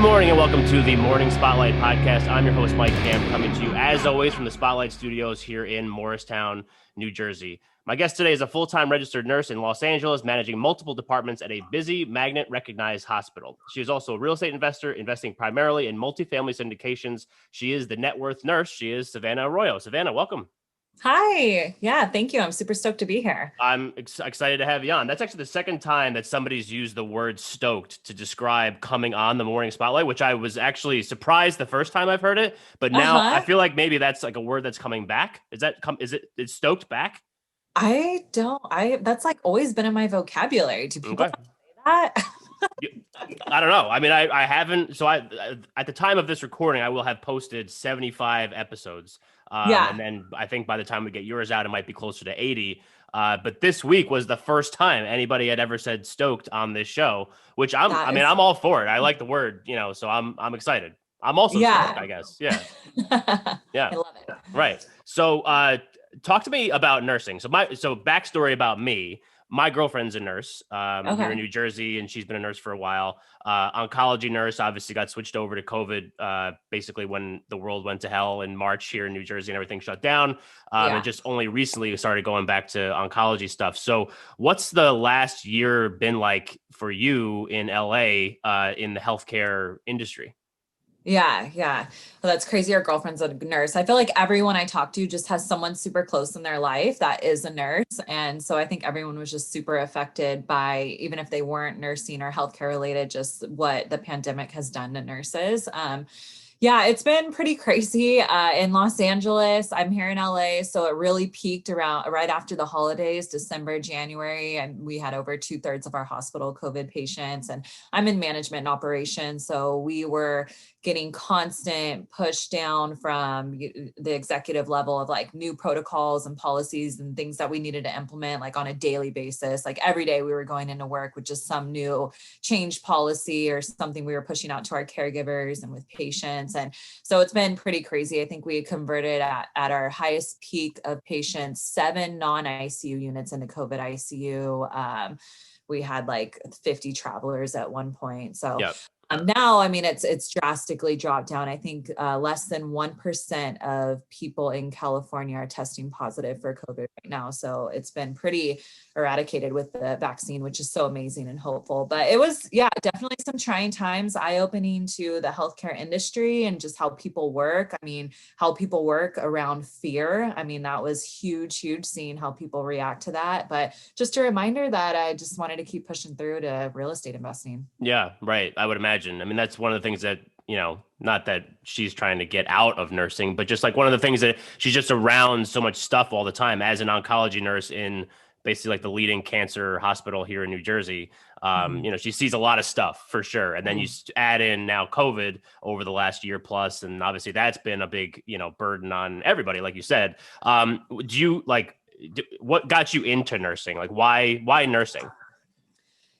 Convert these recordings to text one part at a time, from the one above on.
Good morning and welcome to the Morning Spotlight Podcast. I'm your host, Mike Ham, coming to you as always from the Spotlight Studios here in Morristown, New Jersey. My guest today is a full-time registered nurse in Los Angeles, managing multiple departments at a busy, magnet-recognized hospital. She is also a real estate investor, investing primarily in multifamily syndications. She is the Networth nurse. She is Savannah Arroyo. Savannah, welcome. Hi. Yeah, thank you. I'm super stoked to be here. I'm excited to have you on. That's actually the second time that somebody's used the word stoked to describe coming on the Morning Spotlight, which I was actually surprised the first time I've heard it. But now I feel like maybe that's like a word that's coming back. Is stoked back? That's like always been in my vocabulary. Do people say that? I don't know. I mean, I haven't. So at the time of this recording, I will have posted 75 episodes. And then I think by the time we get yours out, it might be closer to 80. But this week was the first time anybody had ever said stoked on this show, which I'm all for it. I like the word, so I'm excited. I'm also stoked, I guess. Yeah. Yeah. I love it. Right. So, talk to me about nursing. So backstory about me. My girlfriend's a nurse here in New Jersey, and she's been a nurse for a while. Oncology nurse, obviously got switched over to COVID, basically when the world went to hell in March here in New Jersey and everything shut down. And just only recently started going back to oncology stuff. So what's the last year been like for you in LA in the healthcare industry? Yeah. Well, that's crazy. Our girlfriend's a nurse. I feel like everyone I talk to just has someone super close in their life that is a nurse. And so I think everyone was just super affected by, even if they weren't nursing or healthcare related, just what the pandemic has done to nurses. Yeah, it's been pretty crazy in Los Angeles. I'm here in LA, so it really peaked right after the holidays, December, January, and we had over 2/3 of our hospital COVID patients. And I'm in management and operations, so we were getting constant push down from the executive level of like new protocols and policies and things that we needed to implement like on a daily basis. Like every day we were going into work with just some new change policy or something we were pushing out to our caregivers and with patients. And so it's been pretty crazy. I think we converted at our highest peak of patients, 7 non-ICU units into COVID ICU. We had like 50 travelers at one point. So now, I mean, it's drastically dropped down. I think less than 1% of people in California are testing positive for COVID right now. So it's been pretty eradicated with the vaccine, which is so amazing and hopeful. But it was, definitely some trying times, eye-opening to the healthcare industry and just how people work. I mean, how people work around fear. I mean, that was huge, seeing how people react to that. But just a reminder that I just wanted to keep pushing through to real estate investing. Yeah, right. I would imagine. I mean, that's one of the things that, not that she's trying to get out of nursing, but just like one of the things that she's just around so much stuff all the time as an oncology nurse in basically like the leading cancer hospital here in New Jersey. She sees a lot of stuff for sure. And then you add in now COVID over the last year plus, and obviously that's been a big, burden on everybody. Like you said, what got you into nursing? Like why nursing?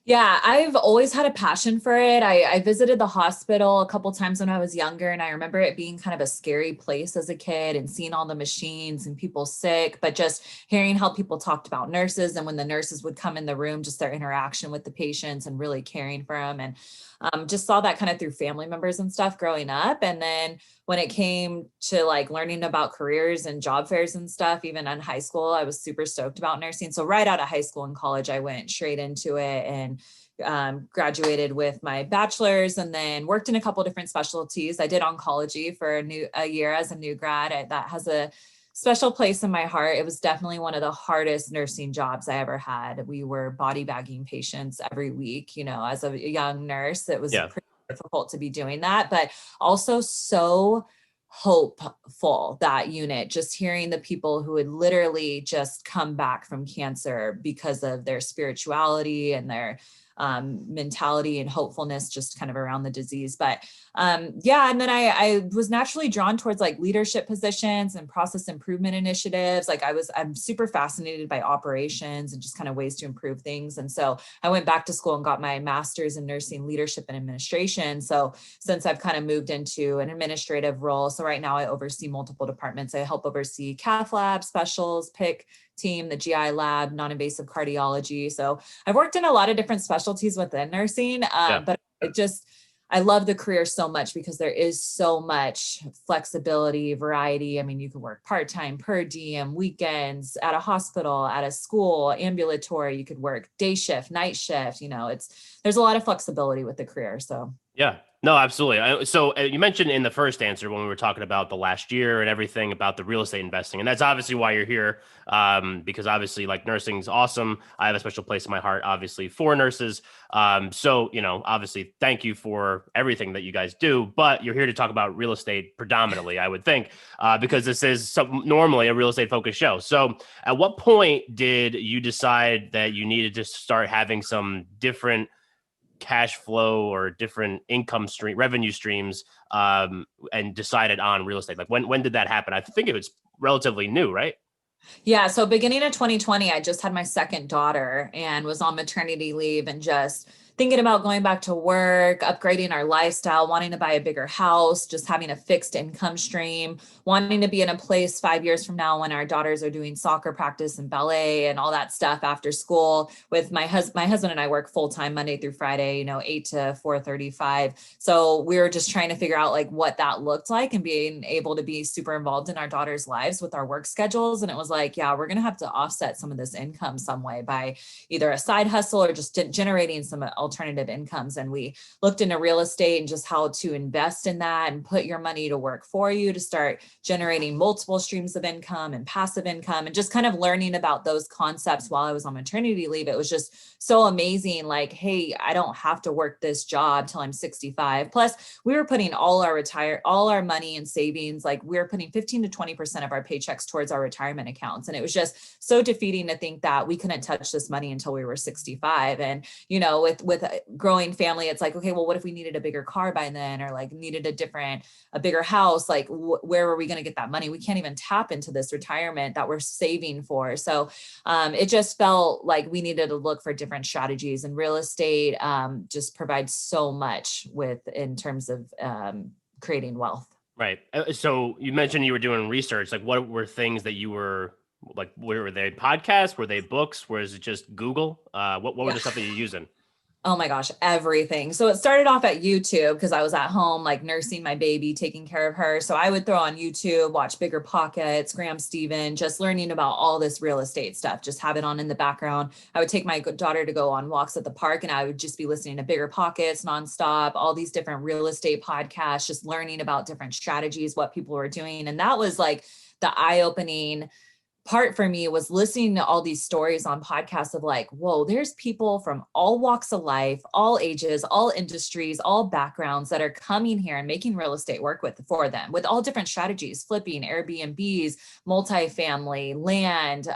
Yeah, I've always had a passion for it. I visited the hospital a couple times when I was younger, and I remember it being kind of a scary place as a kid and seeing all the machines and people sick, but just hearing how people talked about nurses and when the nurses would come in the room, just their interaction with the patients and really caring for them. And just saw that kind of through family members and stuff growing up. And then when it came to like learning about careers and job fairs and stuff, even in high school, I was super stoked about nursing. So right out of high school and college, I went straight into it and graduated with my bachelor's and then worked in a couple different specialties. I did oncology for a year as a new grad. That has a special place in my heart. It was definitely one of the hardest nursing jobs I ever had. We were body bagging patients every week. As a young nurse, it was pretty difficult to be doing that, but also so hopeful, that unit, just hearing the people who had literally just come back from cancer because of their spirituality and their mentality and hopefulness just kind of around the disease. But and then I was naturally drawn towards like leadership positions and process improvement initiatives. Like I'm super fascinated by operations and just kind of ways to improve things. And so I went back to school and got my master's in nursing leadership and administration. So since I've kind of moved into an administrative role, so right now I oversee multiple departments. I help oversee cath lab, specials, PIC team, the GI lab, non-invasive cardiology. So I've worked in a lot of different specialties within nursing, but I love the career so much because there is so much flexibility, variety. I mean, you can work part-time, per diem, weekends, at a hospital, at a school, ambulatory, you could work day shift, night shift, there's a lot of flexibility with the career. So Yeah, no, absolutely. So you mentioned in the first answer when we were talking about the last year and everything about the real estate investing, and that's obviously why you're here, because obviously, like, nursing is awesome. I have a special place in my heart, obviously, for nurses. So obviously, thank you for everything that you guys do. But you're here to talk about real estate predominantly, I would think, because this is normally a real estate focused show. So, at what point did you decide that you needed to start having some different cash flow or different revenue streams, and decided on real estate? Like, when did that happen? I think it was relatively new, right? Yeah. So beginning of 2020, I just had my second daughter and was on maternity leave and just thinking about going back to work, upgrading our lifestyle, wanting to buy a bigger house, just having a fixed income stream, wanting to be in a place 5 years from now when our daughters are doing soccer practice and ballet and all that stuff after school. With my husband and I work full time Monday through Friday, 8 to 4:35. So we were just trying to figure out like what that looked like and being able to be super involved in our daughters' lives with our work schedules. And it was like, yeah, we're going to have to offset some of this income some way by either a side hustle or just generating some alternative incomes. And we looked into real estate and just how to invest in that and put your money to work for you to start generating multiple streams of income and passive income, and just kind of learning about those concepts while I was on maternity leave. It was just so amazing. Like, hey, I don't have to work this job till I'm 65. Plus, we were putting all our money and savings, like we were putting 15 to 20% of our paychecks towards our retirement accounts. And it was just so defeating to think that we couldn't touch this money until we were 65. And, with a growing family, it's like, okay, well, what if we needed a bigger car by then, or like needed a bigger house? Like, where were we going to get that money? We can't even tap into this retirement that we're saving for. So it just felt like we needed to look for different strategies, and real estate just provides so much in terms of creating wealth. Right. So you mentioned you were doing research. Like, what were things that you were like? Were they podcasts? Were they books? Was it just Google? What were the stuff that you're using? Oh my gosh, everything. So it started off at YouTube because I was at home, like nursing my baby, taking care of her. So I would throw on YouTube, watch Bigger Pockets, Graham Stephan, just learning about all this real estate stuff, just have it on in the background. I would take my daughter to go on walks at the park and I would just be listening to Bigger Pockets nonstop, all these different real estate podcasts, just learning about different strategies, what people were doing. And that was like the eye-opening part for me, was listening to all these stories on podcasts of like, whoa, there's people from all walks of life, all ages, all industries, all backgrounds that are coming here and making real estate work for them with all different strategies, flipping, Airbnbs, multifamily, land,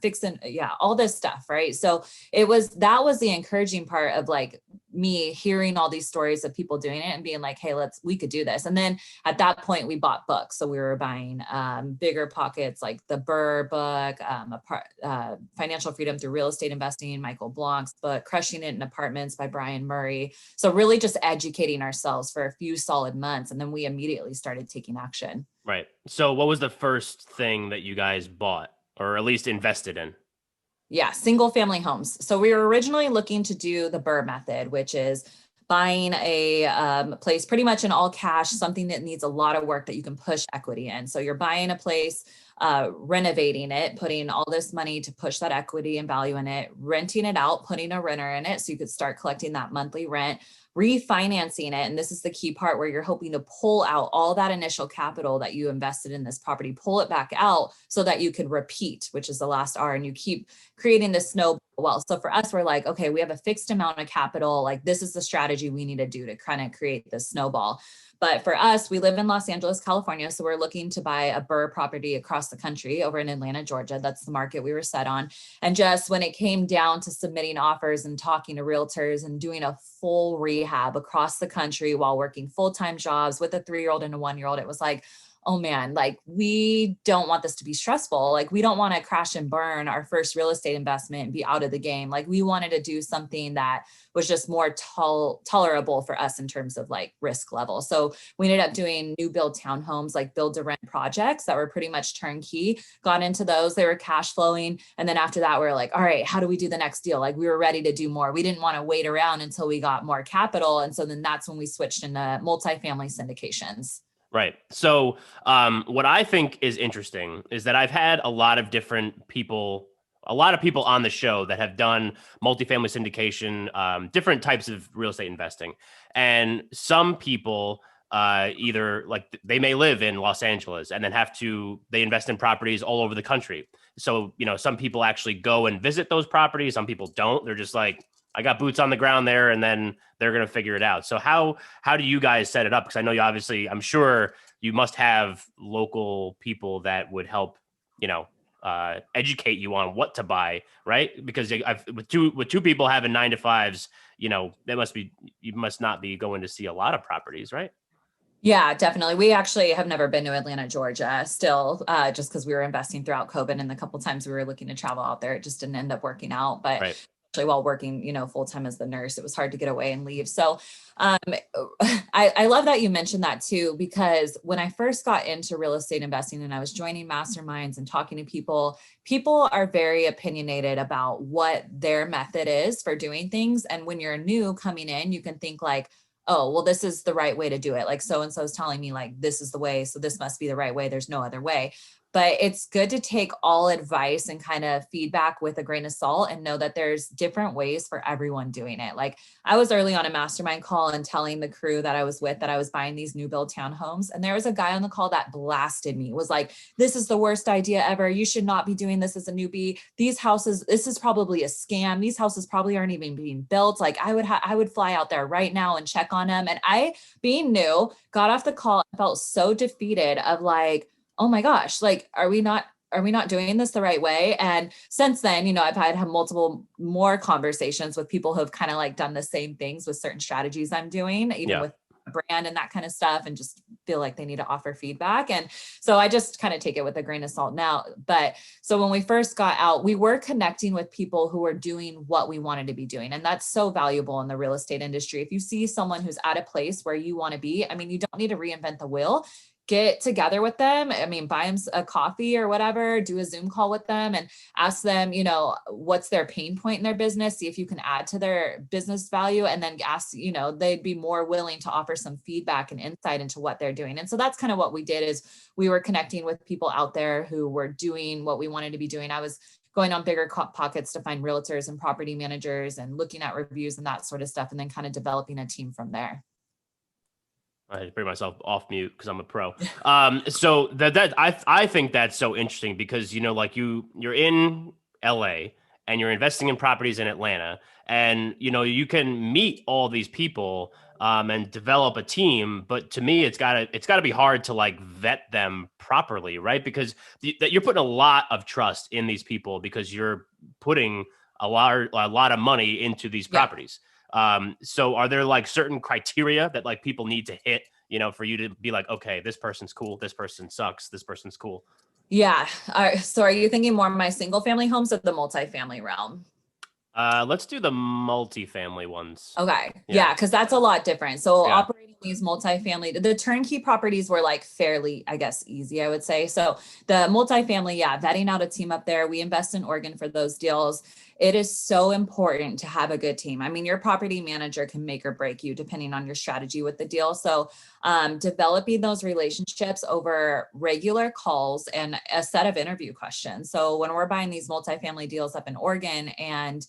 fixing, all this stuff. Right. So that was the encouraging part of like me hearing all these stories of people doing it and being like, hey, we could do this. And then at that point we bought books. So we were buying Bigger Pockets, like the Burr book, Financial Freedom Through Real Estate Investing, Michael Blanc's book, Crushing It in Apartments by Brian Murray. So really just educating ourselves for a few solid months. And then we immediately started taking action. Right. So what was the first thing that you guys bought, or at least invested in? Yeah, single family homes. So we were originally looking to do the Burr method, which is buying a place pretty much in all cash, something that needs a lot of work that you can push equity in. So you're buying a place, renovating it, putting all this money to push that equity and value in it, renting it out, putting a renter in it so you could start collecting that monthly rent, refinancing it. And this is the key part where you're hoping to pull out all that initial capital that you invested in this property, pull it back out so that you can repeat, which is the last R, and you keep creating this snowball wealth. So for us, we're like, okay, we have a fixed amount of capital. Like, this is the strategy we need to do to kind of create this snowball. But for us, we live in Los Angeles, California. So we're looking to buy a Burr property across the country over in Atlanta, Georgia. That's the market we were set on. And just when it came down to submitting offers and talking to realtors and doing a full rehab across the country while working full-time jobs with a 3-year-old and a 1-year-old, it was like, oh man, like we don't want this to be stressful. Like we don't want to crash and burn our first real estate investment and be out of the game. Like we wanted to do something that was just more tolerable for us in terms of like risk level. So we ended up doing new build townhomes, like build to rent projects that were pretty much turnkey, got into those, they were cash flowing. And then after that, we were like, all right, how do we do the next deal? Like we were ready to do more. We didn't want to wait around until we got more capital. And so then that's when we switched into multifamily syndications. Right. So what I think is interesting is that I've had a lot of people on the show that have done multifamily syndication, different types of real estate investing. And some people either like they may live in Los Angeles and then they invest in properties all over the country. So, some people actually go and visit those properties. Some people don't. They're just like, I got boots on the ground there, and then they're going to figure it out. So how do you guys set it up? Because I know I'm sure you must have local people that would help, educate you on what to buy, right? Because with two people having 9 to 5s, you must not be going to see a lot of properties, right? Yeah, definitely. We actually have never been to Atlanta, Georgia still, just because we were investing throughout COVID, and the couple times we were looking to travel out there, it just didn't end up working out. But right. While working, full-time as the nurse, it was hard to get away and leave. So I love that you mentioned that too, because when I first got into real estate investing and I was joining masterminds and talking to people are very opinionated about what their method is for doing things. And when you're new coming in, you can think like, oh, well, this is the right way to do it. Like so-and-so is telling me like, this is the way. So this must be the right way. There's no other way. But it's good to take all advice and kind of feedback with a grain of salt and know that there's different ways for everyone doing it. Like I was early on a mastermind call and telling the crew that I was with that I was buying these new build townhomes. And there was a guy on the call that blasted me, was like, this is the worst idea ever. You should not be doing this as a newbie. These houses, this is probably a scam. These houses probably aren't even being built. Like I would fly out there right now and check on them. And I, being new, got off the call and felt so defeated of like, oh my gosh, like, are we not doing this the right way? And since then, I've had multiple more conversations with people who have kind of like done the same things with certain strategies I'm doing, even with brand and that kind of stuff, and just feel like they need to offer feedback. And so I just kind of take it with a grain of salt now. But so when we first got out, we were connecting with people who were doing what we wanted to be doing. And that's so valuable in the real estate industry. If you see someone who's at a place where you want to be, I mean, you don't need to reinvent the wheel. Get together with them. I mean, buy them a coffee or whatever, do a Zoom call with them and ask them, what's their pain point in their business, see if you can add to their business value, and then ask, they'd be more willing to offer some feedback and insight into what they're doing. And so that's kind of what we did, is we were connecting with people out there who were doing what we wanted to be doing. I was going on bigger pockets to find realtors and property managers and looking at reviews and that sort of stuff, and then kind of developing a team from there. I bring myself off mute because I'm a pro. So I think that's so interesting because, you're in LA and you're investing in properties in Atlanta, and, you can meet all these people and develop a team. But to me, it's gotta be hard to like vet them properly, right? Because you're putting a lot of trust in these people because you're putting a lot of money into these properties. So are there like certain criteria that like people need to hit, for you to be like, okay, this person's cool, this person sucks, this person's cool? Yeah. So are you thinking more of my single family homes or the multifamily realm? Let's do the multifamily ones. Okay. Yeah. Cause that's a lot different. So operating these multifamily, the turnkey properties were like fairly, I guess, easy, I would say. So the multifamily, vetting out a team up there. We invest in Oregon for those deals. It is so important to have a good team. I mean, your property manager can make or break you depending on your strategy with the deal. So developing those relationships over regular calls and a set of interview questions. So when we're buying these multifamily deals up in Oregon and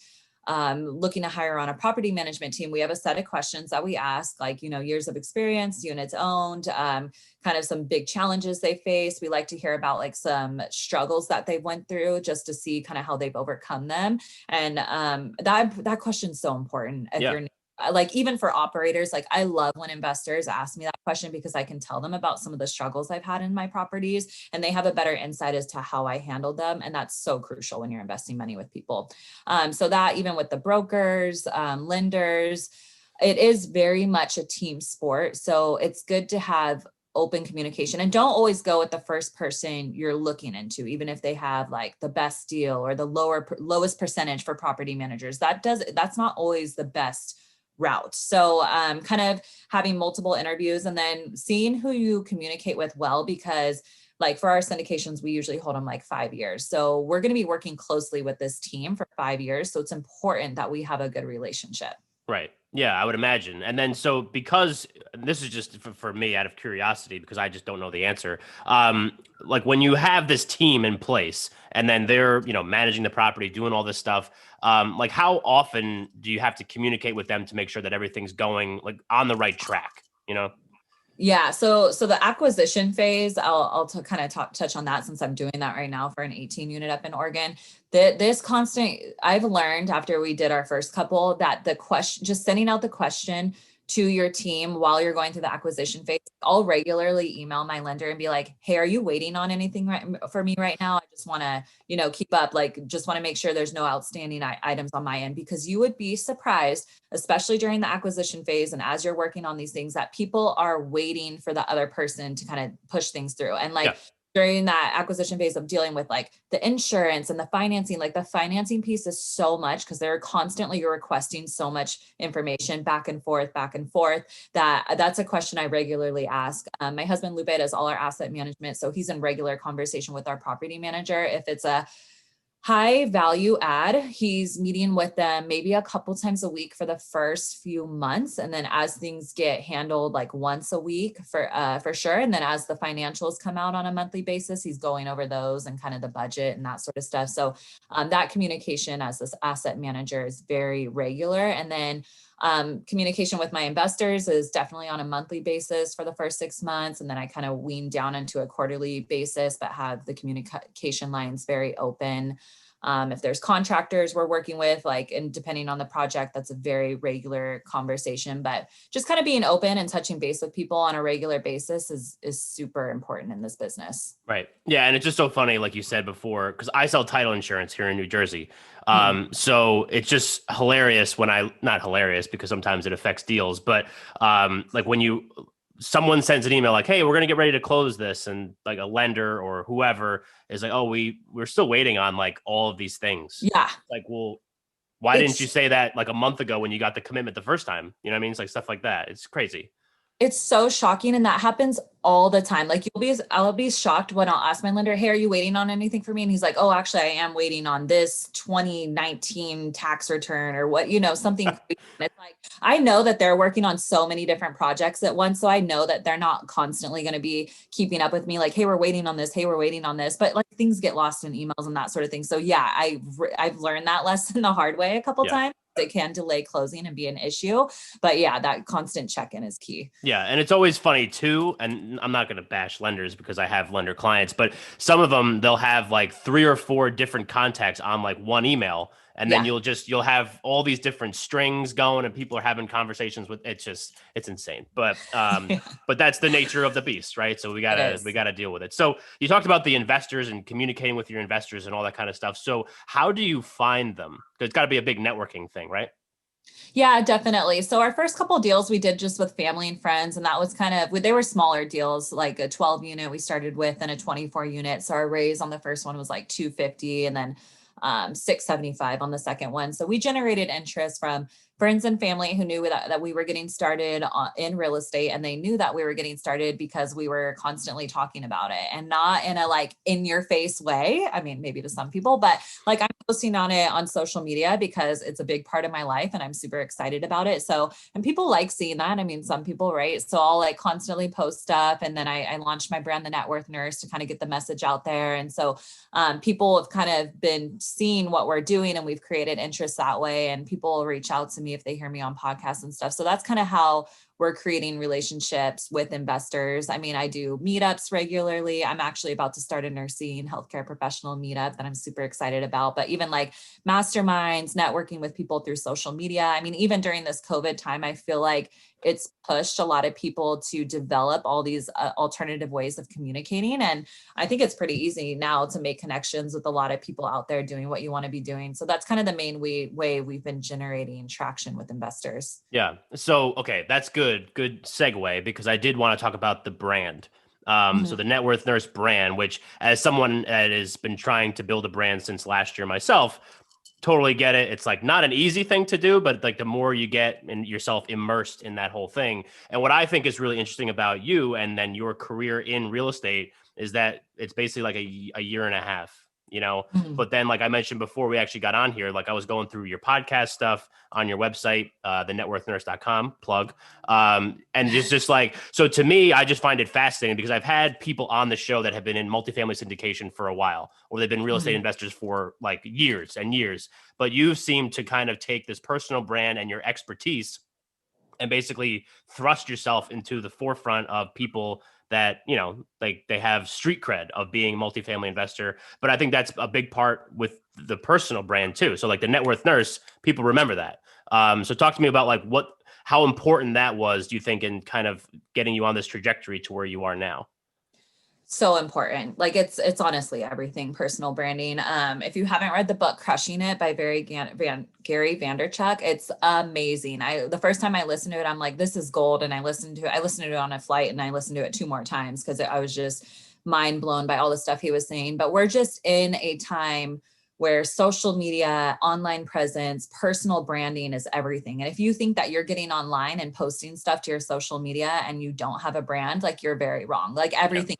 looking to hire on a property management team, we have a set of questions that we ask, like, years of experience, units owned, kind of some big challenges they face. We like to hear about like some struggles that they went through just to see kind of how they've overcome them. And that question's so important. If you're like, even for operators, like I love when investors ask me that question because I can tell them about some of the struggles I've had in my properties and they have a better insight as to how I handled them. And that's so crucial when you're investing money with people. So that even with the brokers, lenders, it is very much a team sport. So it's good to have open communication, and don't always go with the first person you're looking into, even if they have like the best deal or the lowest percentage for property managers. That's not always the best route. So kind of having multiple interviews and then seeing who you communicate with well, because like for our syndications, we usually hold them like 5 years. So we're going to be working closely with this team for 5 years. So it's important that we have a good relationship. Right. Yeah, I would imagine. And then, so because this is just for me out of curiosity, because I just don't know the answer. Like when you have this team in place and then they're, managing the property, doing all this stuff, like how often do you have to communicate with them to make sure that everything's going like on the right track, Yeah. So the acquisition phase, I'll kind of touch on that since I'm doing that right now for an 18 unit up in Oregon. This constant, I've learned after we did our first couple that the question, just sending out the question to your team while you're going through the acquisition phase. I'll regularly email my lender and be like, hey, are you waiting on anything for me right now? I just want to, keep up, like, just want to make sure there's no outstanding items on my end, because you would be surprised, especially during the acquisition phase. And as you're working on these things, that people are waiting for the other person to kind of push things through. And like, during that acquisition phase of dealing with like the insurance and the financing, like the financing piece is so much because they're constantly, you're requesting so much information back and forth, that's a question I regularly ask. My husband Lupe does all our asset management. So he's in regular conversation with our property manager. If it's a high value add, he's meeting with them maybe a couple times a week for the first few months. And then as things get handled like once a week for sure. And then as the financials come out on a monthly basis, he's going over those and kind of the budget and that sort of stuff. So that communication as this asset manager is very regular. And then communication with my investors is definitely on a monthly basis for the first 6 months. And then I kind of wean down into a quarterly basis, but have the communication lines very open. If there's contractors we're working with, like, and depending on the project, that's a very regular conversation, but just kind of being open and touching base with people on a regular basis is super important in this business. Right. Yeah. And it's just so funny, like you said before, because I sell title insurance here in New Jersey. So it's just hilarious not hilarious because sometimes it affects deals, but like when someone sends an email like, hey, we're going to get ready to close this. And like a lender or whoever is like, oh, we're still waiting on like all of these things. Yeah. Like, well, why didn't you say that like a month ago when you got the commitment the first time? You know what I mean? It's like stuff like that. It's crazy. It's so shocking. And that happens all the time. Like I'll be shocked when I'll ask my lender, hey, are you waiting on anything for me? And he's like, oh, actually I am waiting on this 2019 tax return or what, something. It's like, I know that they're working on so many different projects at once. So I know that they're not constantly going to be keeping up with me. Like, hey, we're waiting on this. Hey, we're waiting on this. But like things get lost in emails and that sort of thing. So yeah, I've learned that lesson the hard way a couple times. It can delay closing and be an issue, but yeah, that constant check-in is key. Yeah. And it's always funny too. And I'm not going to bash lenders because I have lender clients, but some of them, they'll have like 3 or 4 different contacts on like one email. And then you'll have all these different strings going and people are having conversations with it's insane. But but that's the nature of the beast, right? So we gotta deal with it. So you talked about the investors and communicating with your investors and all that kind of stuff. So how do you find them? There's got to be a big networking thing, right? Yeah, definitely. So our first couple of deals we did just with family and friends, and that was they were smaller deals, like a 12 unit we started with and a 24 unit. So our raise on the first one was like 250 and then 675 on the second one. So we generated interest from friends and family who knew that we were getting started in real estate, and they knew that we were getting started because we were constantly talking about it, and not in a like in your face way. I mean, maybe to some people, but like I'm posting on it on social media because it's a big part of my life and I'm super excited about it. So, and people like seeing that. I mean, some people, right? So I'll like constantly post stuff. And then I launched my brand, the Networth Nurse, to kind of get the message out there. And so people have kind of been seeing what we're doing, and we've created interest that way. And people will reach out to me if they hear me on podcasts and stuff. So that's kind of how we're creating relationships with investors. I mean, I do meetups regularly. I'm actually about to start a nursing healthcare professional meetup that I'm super excited about, but even like masterminds, networking with people through social media. I mean, even during this COVID time, I feel like it's pushed a lot of people to develop all these alternative ways of communicating. And I think it's pretty easy now to make connections with a lot of people out there doing what you want to be doing. So that's kind of the main way we've been generating traction with investors. Yeah. So, okay, that's good. good segue, because I did want to talk about the brand. So the Networth Nurse brand, which, as someone that has been trying to build a brand since last year myself, totally get it. It's like not an easy thing to do, but like the more you get yourself immersed in that whole thing. And what I think is really interesting about you and then your career in real estate is that it's basically like a year and a half, but then, like I mentioned before we actually got on here, like I was going through your podcast stuff on your website, thenetworthnurse.com plug. And just like, so to me, I just find it fascinating because I've had people on the show that have been in multifamily syndication for a while, or they've been real estate investors for like years and years, but you seem to kind of take this personal brand and your expertise and basically thrust yourself into the forefront of people that, like they have street cred of being a multifamily investor. But I think that's a big part with the personal brand too. So like the Networth Nurse, people remember that. So talk to me about like how important that was, do you think, in kind of getting you on this trajectory to where you are now? So important. Like it's honestly everything, personal branding. If you haven't read the book Crushing It by Gary Vaynerchuk, it's amazing. The first time I listened to it, I'm like, this is gold. And I listened to it on a flight, and I listened to it 2 more times because I was just mind blown by all the stuff he was saying. But we're just in a time where social media, online presence, personal branding is everything. And if you think that you're getting online and posting stuff to your social media and you don't have a brand, like you're very wrong. Like everything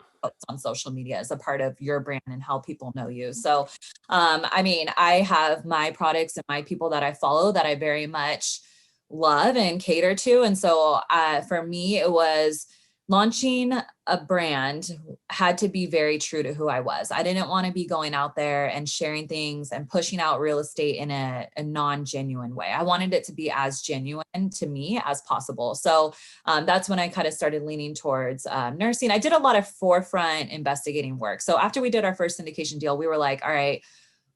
on social media is a part of your brand and how people know you. So, I have my products and my people that I follow that I very much love and cater to. And so for me, it was launching a brand had to be very true to who I was. I didn't want to be going out there and sharing things and pushing out real estate in a non-genuine way. I wanted it to be as genuine to me as possible. So that's when I kind of started leaning towards nursing. I did a lot of forefront investigating work. So after we did our first syndication deal, we were like, all right,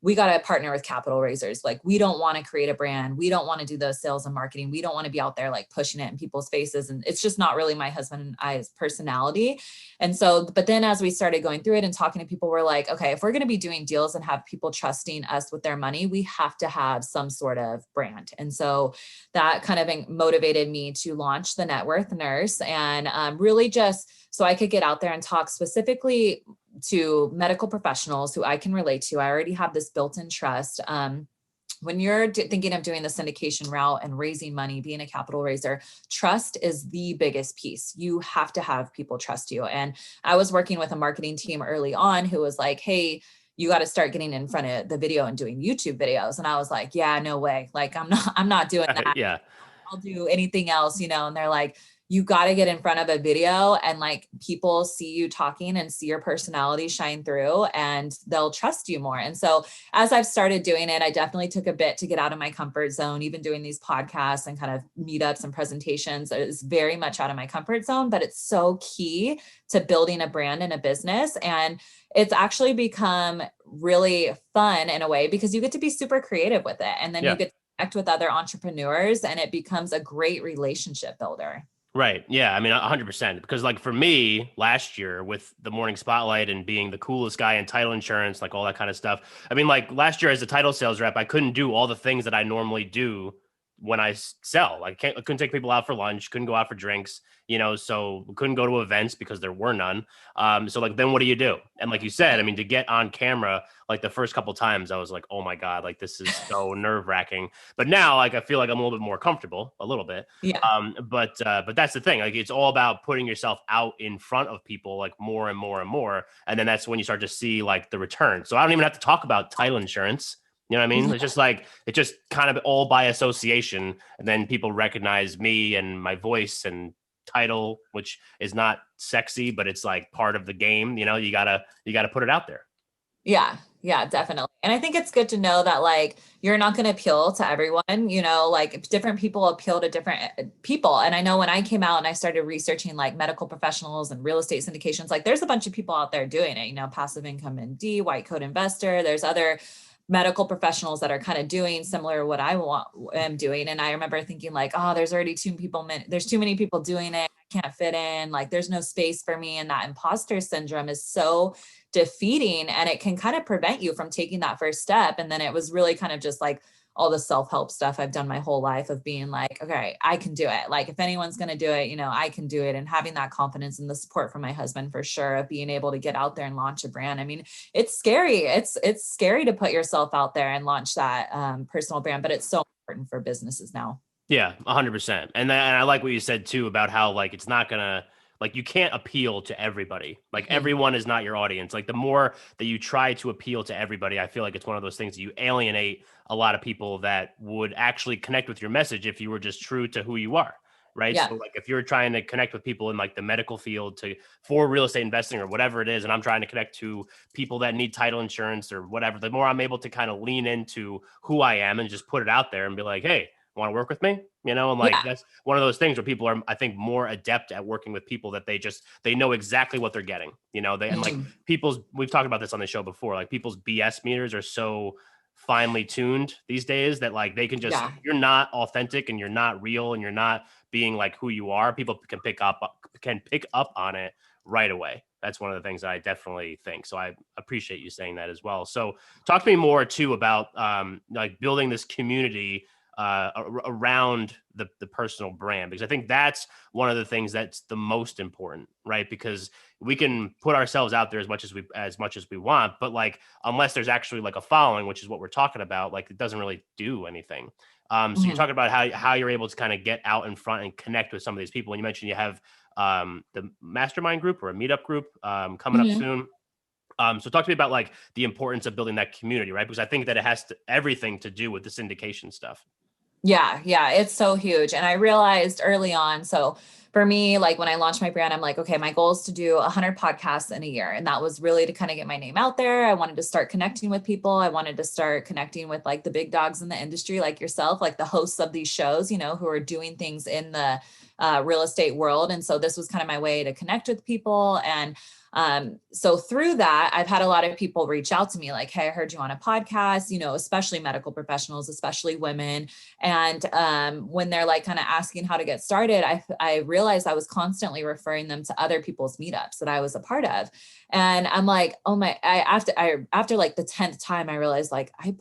we got to partner with capital raisers. Like, we don't want to create a brand. We don't want to do those sales and marketing. We don't want to be out there like pushing it in people's faces. And it's just not really my husband and I's personality. And so, but then as we started going through it and talking to people, we're like, okay, if we're going to be doing deals and have people trusting us with their money, we have to have some sort of brand. And so that kind of motivated me to launch the Networth Nurse, and really just so I could get out there and talk specifically to medical professionals who I can relate to. I already have this built-in trust. When you're thinking of doing the syndication route and raising money, being a capital raiser, trust is the biggest piece. You have to have people trust you. And I was working with a marketing team early on who was like, hey, you got to start getting in front of the video and doing YouTube videos. And I was like, yeah, no way. Like, I'm not doing that. Yeah. I'll do anything else, and they're like, you got to get in front of a video and like people see you talking and see your personality shine through, and they'll trust you more. And so as I've started doing it, I definitely took a bit to get out of my comfort zone. Even doing these podcasts and kind of meetups and presentations is very much out of my comfort zone, but it's so key to building a brand and a business. And it's actually become really fun in a way because you get to be super creative with it. And then you get to connect with other entrepreneurs, and it becomes a great relationship builder. Right. Yeah. I mean, 100%. Because like for me last year with the morning spotlight and being the coolest guy in title insurance, like all that kind of stuff. I mean, like last year as a title sales rep, I couldn't do all the things that I normally do when I sell. I couldn't take people out for lunch, couldn't go out for drinks, so we couldn't go to events because there were none. So like, then what do you do? And like you said, I mean, to get on camera, like the first couple of times I was like, oh my God, like this is so nerve wracking. But now, like, I feel like I'm a little bit more comfortable, a little bit. Yeah. But that's the thing. Like, it's all about putting yourself out in front of people, like more and more and more. And then that's when you start to see like the return. So I don't even have to talk about title insurance. You know what I mean? It's just like, it's just kind of all by association. And then people recognize me and my voice and title, which is not sexy, but it's like part of the game. You gotta put it out there. Yeah. Yeah, definitely. And I think it's good to know that like, you're not going to appeal to everyone, like different people appeal to different people. And I know when I came out and I started researching like medical professionals and real estate syndications, like there's a bunch of people out there doing it, passive income MD, white coat investor, there's other medical professionals that are kind of doing similar to what I am doing. And I remember thinking like, oh, there's already there's too many people doing it. I can't fit in, like, there's no space for me. And that imposter syndrome is so defeating, and it can kind of prevent you from taking that first step. And then it was really kind of just like all the self-help stuff I've done my whole life of being like, okay, I can do it. Like if anyone's going to do it, you know, I can do it. And having that confidence and the support from my husband for sure of being able to get out there and launch a brand. I mean, it's scary. It's scary to put yourself out there and launch that personal brand, but it's so important for businesses now. Yeah, 100%. And I like what you said too about how like it's not gonna like you can't appeal to everybody. Like everyone is not your audience. Like the more that you try to appeal to everybody, I feel like it's one of those things that you alienate a lot of people that would actually connect with your message if you were just true to who you are. Right. Yeah. So like if you're trying to connect with people in like the medical field for real estate investing or whatever it is, and I'm trying to connect to people that need title insurance or whatever, the more I'm able to kind of lean into who I am and just put it out there and be like, hey, want to work with me? You know, and like that's one of those things where people are, I think, more adept at working with people that they know exactly what they're getting. You know, and like we've talked about this on the show before, like people's BS meters are so finely tuned these days that like they can just you're not authentic and you're not real and you're not being like who you are. People can pick up on it right away. That's one of the things that I definitely think. So I appreciate you saying that as well. So talk to me more too about like building this community around the personal brand, because I think that's one of the things that's the most important, right? Because we can put ourselves out there as much as we want, but like unless there's actually like a following, which is what we're talking about, like it doesn't really do anything. So you're talking about how you're able to kind of get out in front and connect with some of these people. And you mentioned you have the mastermind group or a meetup group coming up soon. So talk to me about like the importance of building that community, right? Because I think that it has everything to do with the syndication stuff. Yeah, it's so huge. And I realized early on, so for me, like when I launched my brand, I'm like, okay, my goal is to do 100 podcasts in a year. And that was really to kind of get my name out there. I wanted to start connecting with people. I wanted to start connecting with like the big dogs in the industry, like yourself, like the hosts of these shows, you know, who are doing things in the real estate world. And so this was kind of my way to connect with people. And so through that, I've had a lot of people reach out to me like, hey, I heard you on a podcast, you know, especially medical professionals, especially women. And when they're like kind of asking how to get started, I realized I was constantly referring them to other people's meetups that I was a part of. And I'm like, oh my, after like the 10th time, I realized like, I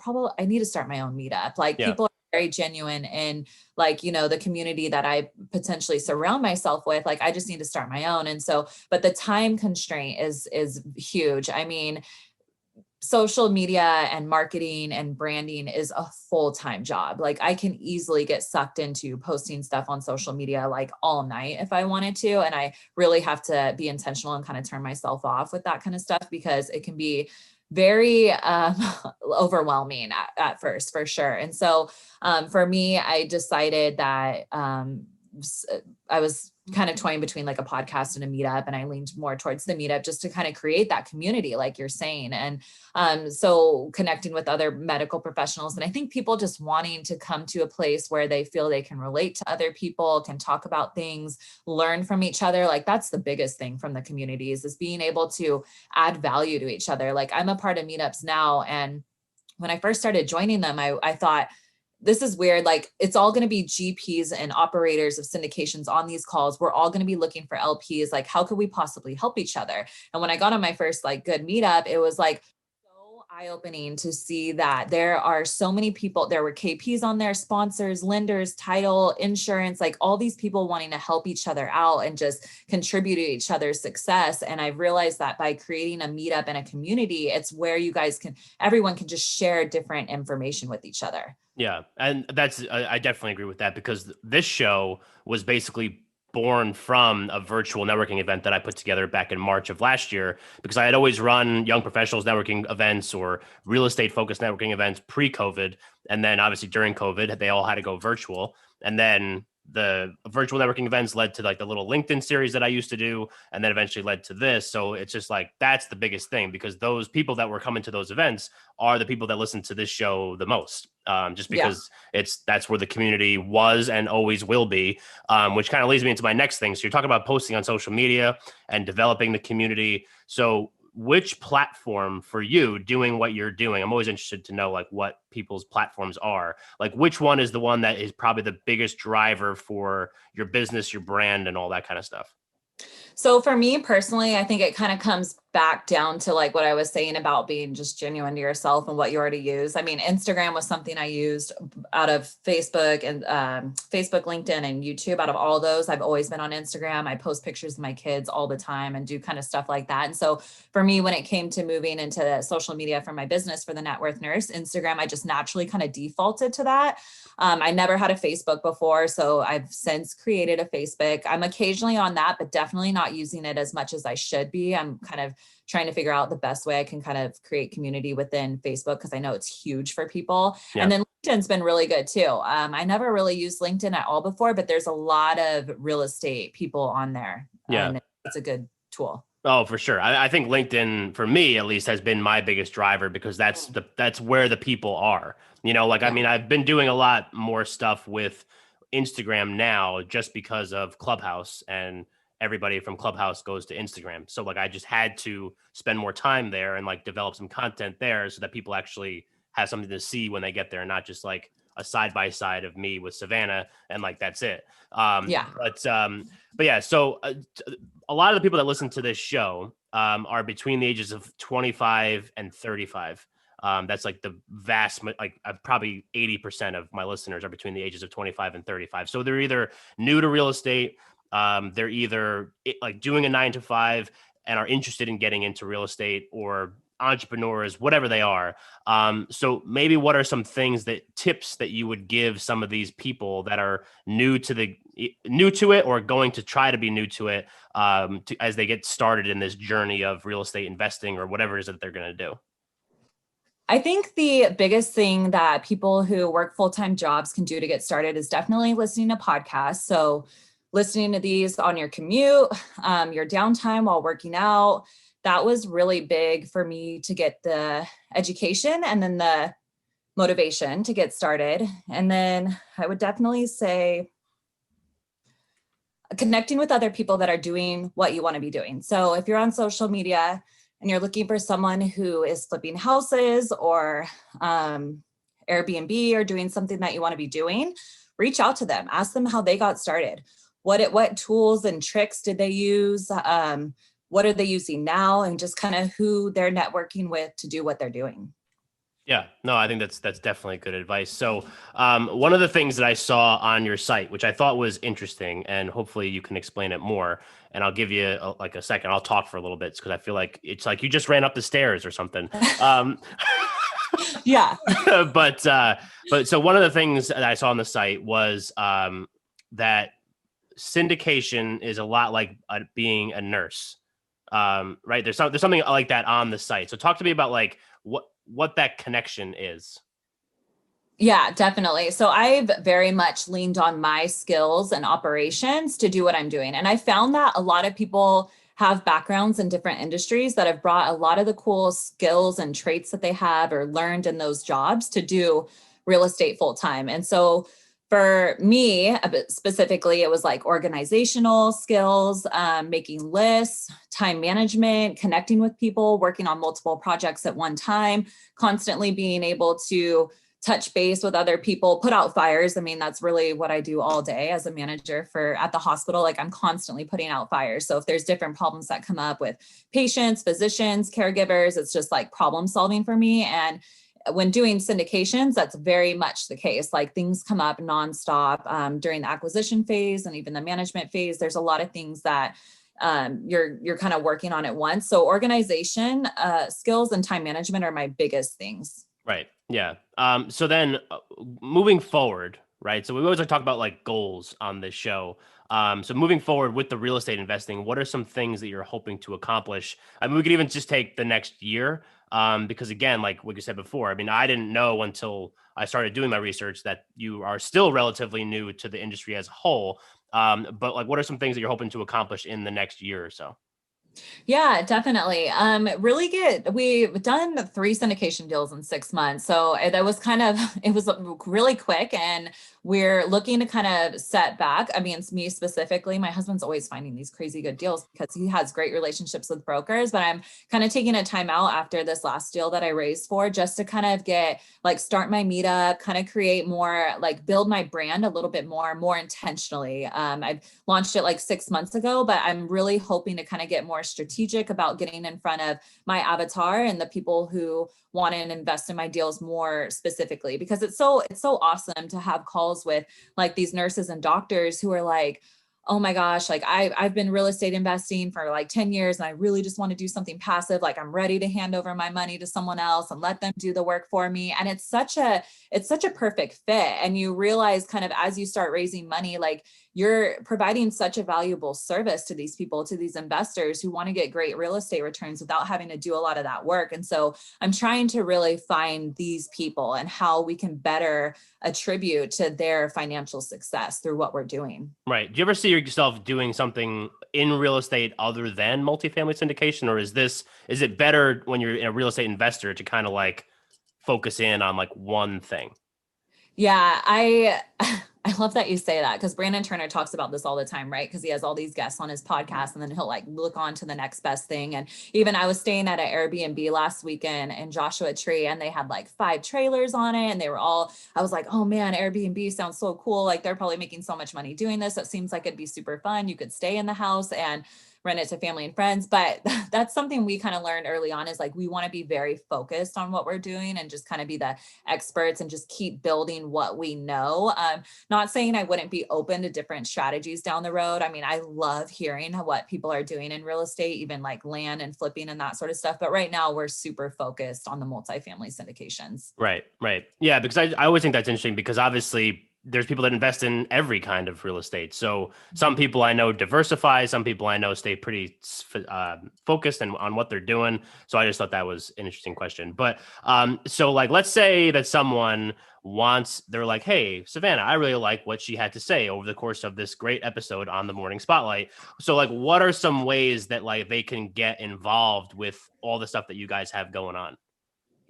need to start my own meetup. Like people are very genuine in like, you know, the community that I potentially surround myself with. Like, I just need to start my own. And so, but the time constraint is huge. I mean, social media and marketing and branding is a full-time job. Like I can easily get sucked into posting stuff on social media, like all night if I wanted to. And I really have to be intentional and kind of turn myself off with that kind of stuff because it can be very overwhelming at first, for sure. And so for me, I decided that I was kind of toying between like a podcast and a meetup, and I leaned more towards the meetup just to kind of create that community, like you're saying. And so connecting with other medical professionals. And I think people just wanting to come to a place where they feel they can relate to other people, can talk about things, learn from each other. Like that's the biggest thing from the communities is being able to add value to each other. Like I'm a part of meetups now. And when I first started joining them, I thought, this is weird. Like it's all going to be GPs and operators of syndications on these calls. We're all going to be looking for LPs. Like, how could we possibly help each other? And when I got on my first like good meetup, it was like so eye-opening to see that there are so many people. There were KPs on there, sponsors, lenders, title, insurance, like all these people wanting to help each other out and just contribute to each other's success. And I've realized that by creating a meetup and a community, it's where you guys everyone can just share different information with each other. Yeah. And I definitely agree with that because this show was basically born from a virtual networking event that I put together back in March of last year, because I had always run young professionals networking events or real estate focused networking events pre-COVID. And then obviously during COVID, they all had to go virtual. And then the virtual networking events led to like the little LinkedIn series that I used to do, and then eventually led to this. So it's just like, that's the biggest thing, because those people that were coming to those events are the people that listen to this show the most, just because that's where the community was and always will be, which kind of leads me into my next thing. So you're talking about posting on social media and developing the community. So which platform for you doing what you're doing? I'm always interested to know like what people's platforms are. Like which one is the one that is probably the biggest driver for your business, your brand, and all that kind of stuff? So for me personally, I think it kind of comes back down to like what I was saying about being just genuine to yourself and what you already use. I mean, Instagram was something I used out of Facebook and Facebook, LinkedIn, and YouTube. Out of all those, I've always been on Instagram. I post pictures of my kids all the time and do kind of stuff like that. And so for me, when it came to moving into social media for my business for the Networth Nurse, Instagram, I just naturally kind of defaulted to that. I never had a Facebook before, so I've since created a Facebook. I'm occasionally on that, but definitely not using it as much as I should be. I'm kind of trying to figure out the best way I can kind of create community within Facebook, because I know it's huge for people. Yeah. And then LinkedIn's been really good too. I never really used LinkedIn at all before, but there's a lot of real estate people on there. Yeah. And it's a good tool. Oh, for sure. I think LinkedIn, for me at least, has been my biggest driver, because that's where the people are. You know, like, yeah. I mean, I've been doing a lot more stuff with Instagram now just because of Clubhouse, and everybody from Clubhouse goes to Instagram. So like, I just had to spend more time there and like develop some content there so that people actually have something to see when they get there, and not just like a side by side of me with Savannah and like that's it. But yeah, so a lot of the people that listen to this show are between the ages of 25 and 35. That's like the vast, like probably 80% of my listeners are between the ages of 25 and 35. So they're either new to real estate, they're either like doing a 9 to 5 and are interested in getting into real estate, or entrepreneurs, whatever they are. So maybe what are some tips that you would give some of these people that are new to it, or going to try to be new to it, as they get started in this journey of real estate investing, or whatever it is that they're going to do? I think the biggest thing that people who work full-time jobs can do to get started is definitely listening to podcasts. So listening to these on your commute, your downtime while working out. That was really big for me to get the education and then the motivation to get started. And then I would definitely say connecting with other people that are doing what you want to be doing. So if you're on social media and you're looking for someone who is flipping houses or Airbnb, or doing something that you want to be doing, reach out to them, ask them how they got started. What tools and tricks did they use? What are they using now, and just kind of who they're networking with to do what they're doing. Yeah, no, I think that's definitely good advice. So one of the things that I saw on your site, which I thought was interesting, and hopefully you can explain it more, and I'll give you a second. I'll talk for a little bit, because I feel like it's like you just ran up the stairs or something. Yeah. But so one of the things that I saw on the site was that syndication is a lot like being a nurse. Right. There's something like that on the site. So talk to me about like what that connection is. Yeah, definitely. So I've very much leaned on my skills and operations to do what I'm doing. And I found that a lot of people have backgrounds in different industries that have brought a lot of the cool skills and traits that they have or learned in those jobs to do real estate full time. And so for me, specifically, it was like organizational skills, making lists, time management, connecting with people, working on multiple projects at one time, constantly being able to touch base with other people, put out fires. I mean, that's really what I do all day as a manager at the hospital. Like, I'm constantly putting out fires. So if there's different problems that come up with patients, physicians, caregivers, it's just like problem solving for me. And when doing syndications, that's very much the case. Like, things come up nonstop during the acquisition phase and even the management phase. There's a lot of things that you're kind of working on at once. So organization, skills, and time management are my biggest things. Right. Yeah. So then moving forward, right? So we always talk about like goals on this show. So moving forward with the real estate investing, what are some things that you're hoping to accomplish? I mean, we could even just take the next year. Because again, like what you said before, I mean, I didn't know until I started doing my research that you are still relatively new to the industry as a whole. But like, what are some things that you're hoping to accomplish in the next year or so? Yeah, definitely. We've done 3 syndication deals in 6 months. So that was it was really quick, and we're looking to kind of set back. I mean, it's me specifically. My husband's always finding these crazy good deals because he has great relationships with brokers, but I'm kind of taking a time out after this last deal that I raised for, just to kind of start my meetup, kind of create more, build my brand a little bit more intentionally. I've launched it 6 months ago, but I'm really hoping to kind of get more strategic about getting in front of my avatar and the people who want to invest in my deals more specifically, because it's so awesome to have calls with like these nurses and doctors who are like, oh my gosh, like I've been real estate investing for like 10 years and I really just want to do something passive. Like I'm ready to hand over my money to someone else and let them do the work for me. And it's such a perfect fit. And you realize kind of as you start raising money, like you're providing such a valuable service to these people, to these investors who want to get great real estate returns without having to do a lot of that work. And so I'm trying to really find these people and how we can better attribute to their financial success through what we're doing. Right. Do you ever see yourself doing something in real estate other than multifamily syndication, or is it better when you're a real estate investor to kind of like focus in on like one thing? Yeah, I love that you say that, because Brandon Turner talks about this all the time, right? Because he has all these guests on his podcast and then he'll like look on to the next best thing. And even I was staying at an Airbnb last weekend in Joshua Tree and they had like 5 trailers on it. And I was like, oh man, Airbnb sounds so cool. Like they're probably making so much money doing this. It seems like it'd be super fun. You could stay in the house and rent it to family and friends. But that's something we kind of learned early on, is like, we want to be very focused on what we're doing and just kind of be the experts and just keep building what we know. Not saying I wouldn't be open to different strategies down the road. I mean, I love hearing what people are doing in real estate, even like land and flipping and that sort of stuff. But right now we're super focused on the multifamily syndications. Right. Right. Yeah. Because I always think that's interesting, because obviously there's people that invest in every kind of real estate. So some people I know diversify, some people I know stay pretty focused on what they're doing. So I just thought that was an interesting question. But so like, let's say that someone they're like, hey, Savannah, I really like what she had to say over the course of this great episode on the Morning Spotlight. So like, what are some ways that like they can get involved with all the stuff that you guys have going on?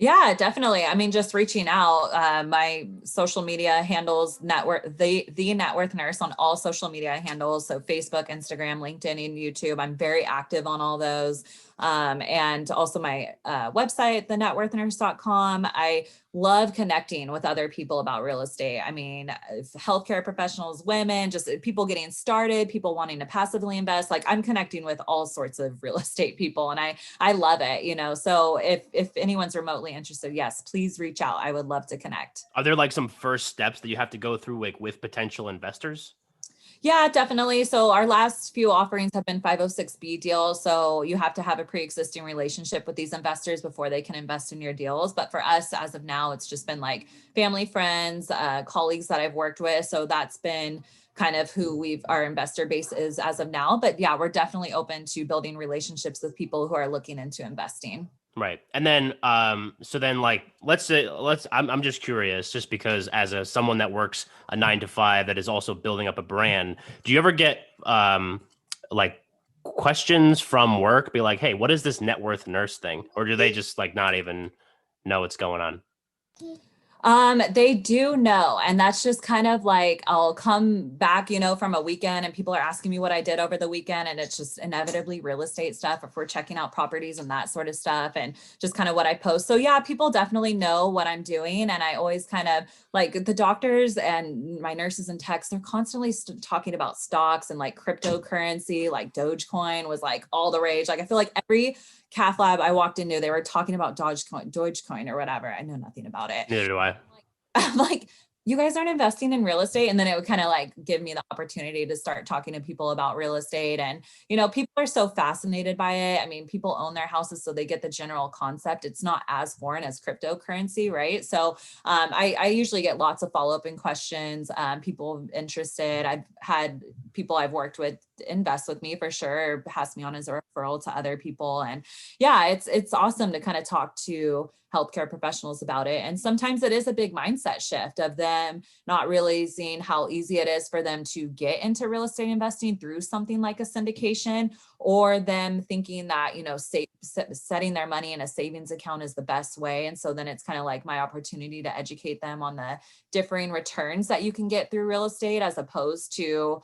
Yeah, definitely. I mean, just reaching out. My social media handles Networth, the Networth Nurse on all social media handles. So Facebook, Instagram, LinkedIn, and YouTube. I'm very active on all those. And also my website, thenetworthnurse.com. I love connecting with other people about real estate. I mean, healthcare professionals, women, just people getting started, people wanting to passively invest. Like I'm connecting with all sorts of real estate people, and I love it. So if anyone's remotely interested, yes, please reach out. I would love to connect. Are there like some first steps that you have to go through like with potential investors? Yeah, definitely. So our last few offerings have been 506B deals. So you have to have a pre-existing relationship with these investors before they can invest in your deals. But for us, as of now, it's just been like family, friends, colleagues that I've worked with. So that's been kind of who our investor base is as of now. But yeah, we're definitely open to building relationships with people who are looking into investing. Right. And then, so then like, I'm just curious, just because as someone that works a 9 to 5, that is also building up a brand, do you ever get, like questions from work, be like, hey, what is this Networth Nurse thing? Or do they just like not even know what's going on? They do know. And that's just kind of like, I'll come back, from a weekend and people are asking me what I did over the weekend. And it's just inevitably real estate stuff, if we're checking out properties and that sort of stuff, and just kind of what I post. So yeah, people definitely know what I'm doing. And I always kind of like the doctors and my nurses and techs, they're constantly talking about stocks and like cryptocurrency, like Dogecoin was like all the rage. Like I feel like every cath lab I walked into, they were talking about Dogecoin or whatever. I know nothing about it. Neither do I. I'm like, you guys aren't investing in real estate. And then it would kind of like give me the opportunity to start talking to people about real estate. And, people are so fascinated by it. I mean, people own their houses, so they get the general concept. It's not as foreign as cryptocurrency, right? So I usually get lots of follow-up and questions, people interested. I've had people I've worked with invest with me for sure, or pass me on as a referral to other people. And yeah, it's awesome to kind of talk to healthcare professionals about it. And sometimes it is a big mindset shift of them not realizing how easy it is for them to get into real estate investing through something like a syndication, or them thinking that, setting their money in a savings account is the best way. And so then it's kind of like my opportunity to educate them on the differing returns that you can get through real estate, as opposed to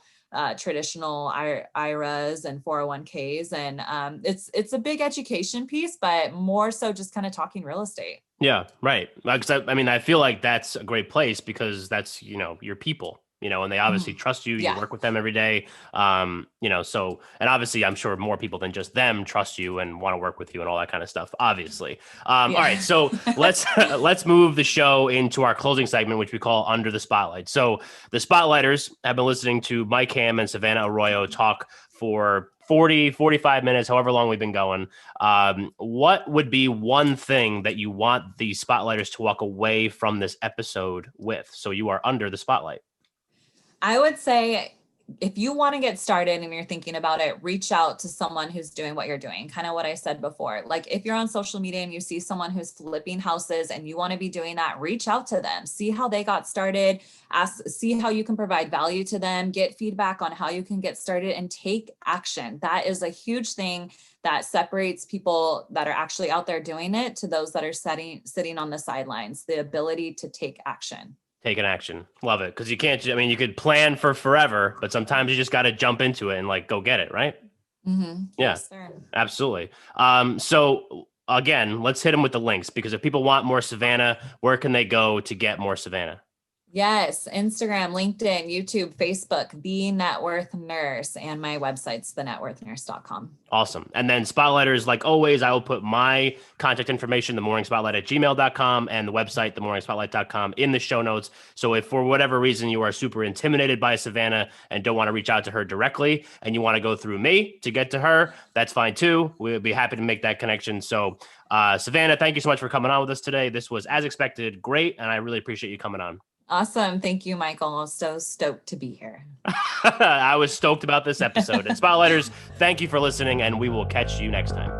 traditional IRAs and 401ks. And it's a big education piece, but more so just kind of talking real estate. Yeah, right. Because I feel like that's a great place, because that's, your people. and they obviously trust you. You work with them every day. So, and obviously I'm sure more people than just them trust you and want to work with you and all that kind of stuff, obviously. All right. So let's move the show into our closing segment, which we call Under the Spotlight. So the Spotlighters have been listening to Mike Hamm and Savannah Arroyo talk for 40, 45 minutes, however long we've been going. What would be one thing that you want the Spotlighters to walk away from this episode with? So you are under the spotlight. I would say if you want to get started and you're thinking about it, reach out to someone who's doing what you're doing. Kind of what I said before. Like if you're on social media and you see someone who's flipping houses and you want to be doing that, reach out to them, see how they got started, see how you can provide value to them, get feedback on how you can get started and take action. That is a huge thing that separates people that are actually out there doing it to those that are sitting on the sidelines, the ability to take action. Taking action. Love it. Because you can't, you could plan for forever, but sometimes you just got to jump into it and like go get it. Right. Mm-hmm. Yeah, yes, sir. Absolutely. So again, let's hit them with the links, because if people want more Savannah, where can they go to get more Savannah? Yes. Instagram, LinkedIn, YouTube, Facebook, The Networth Nurse, and my website's thenetworthnurse.com. Awesome. And then Spotlighters, like always, I will put my contact information, themorningspotlight@gmail.com, and the website, themorningspotlight.com, in the show notes. So if for whatever reason you are super intimidated by Savannah and don't want to reach out to her directly and you want to go through me to get to her, that's fine too. We'll be happy to make that connection. So Savannah, thank you so much for coming on with us today. This was, as expected, great. And I really appreciate you coming on. Awesome. Thank you, Michael. I'm so stoked to be here. I was stoked about this episode. And Spotlighters, thank you for listening, and we will catch you next time.